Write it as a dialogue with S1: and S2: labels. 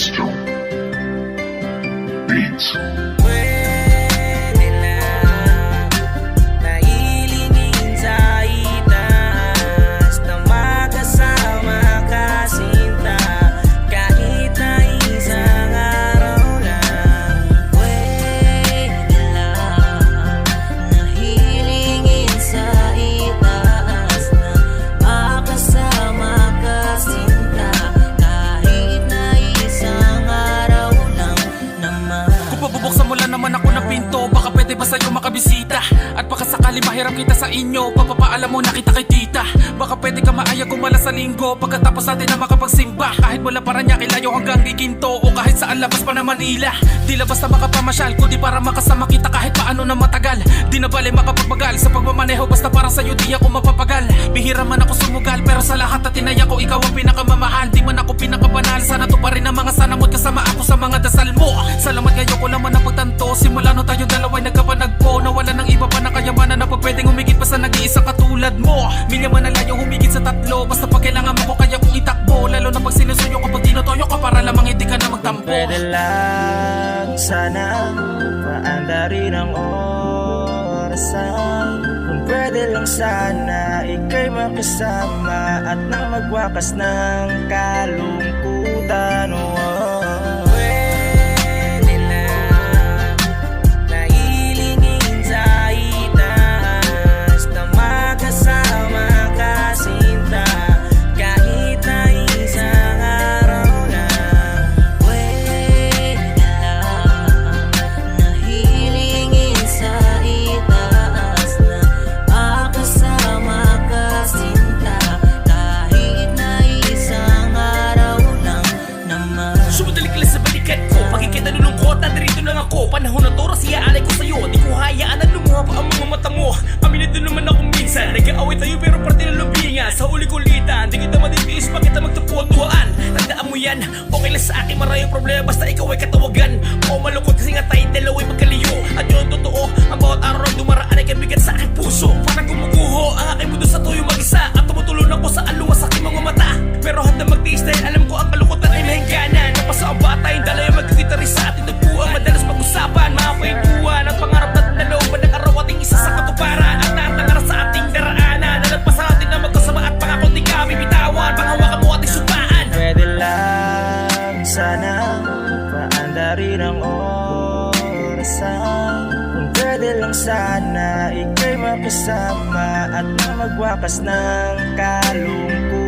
S1: Astro Beats.
S2: Naman ako ng pinto, baka pwede ba sa'yo makabisita? At baka sakali mahiram kita sa inyo, papapaalam mo na kita kay tita. Baka pwede ka maaya gumala sa linggo, pagkatapos natin na makapagsimba. Kahit mula Paranaque layo hanggang Giginto, o kahit saan labas pa na Manila. Di labas na makapamasyal, kundi para makasama kita kahit paano na matagal. Di na bale makapagpagal sa pagmamaneho, basta para sa'yo di ako mapapagal. Bihira man ako sumugal, pero sa lahat na tinaya ko, ikaw ang pinakamamahal. Di man ako pinakabanal, sana to pa rin ang mga sanamot, kasama ako sa mga dasal mo. Salamat kayo ko naman ang pagtanto, simula no tayo dalawa'y nagkapanagpo. Nawala ng iba pa na kayamanan na pag pwedeng humigit pa sa nag-iisa katulad mo. Milya man na layo humigit sa tatlo, basta pag kailangan mo ko kaya kong itakbo. Lalo na pag sinusuyo kapag tinutoyo ka, para lamang hindi ka na magtampo.
S3: Pwede lang sana paanda rin ang orasan. Kung pwede lang sana ika'y makasama at nang magwakas ng kalungkutan.
S2: Panahon na to, rasiyaalay ko sa'yo. Di ko hayaan na lumuha pa ang mga mata mo. Aminado naman ako minsan, nag-aaway tayo pero parte ng lubingan. Sa huli kulitan, di kita matitiis pa kita magtupuan-tuan. Tandaan mo yan, okay lang sa akin maraming problema, basta ikaw ay katawagan. O malungkot kasi nga tayong dalawa'y magkaliyo. At yun ang totoo, ang bawat araw na dumaraan ay kabigat sa aking puso. Parang gumuguho ang aking mundo sa tuyo mag-isa. At tumutulong ako sa aluwa sa aking mga mata. Pero handa magtiis dahil alam ko ang kalungkutan ay mahingganan. Napasa ang bata yung dalawa'y magkakita rin sa ating nagbuang. Madalas pag-usapan, mga kwentuhan, ang pangarap natin na looban ng araw ating isa sa katuparan. At natangar sa ating daraanan, nalagpas sa atin na magkasama at pangako di kami bitawan. Panghawakan mo ating supaan.
S3: Pwede lang sana paanda rin ang orasan. Kung pwede lang sana ika'y makasama at nang magwakas ng kalungkutan.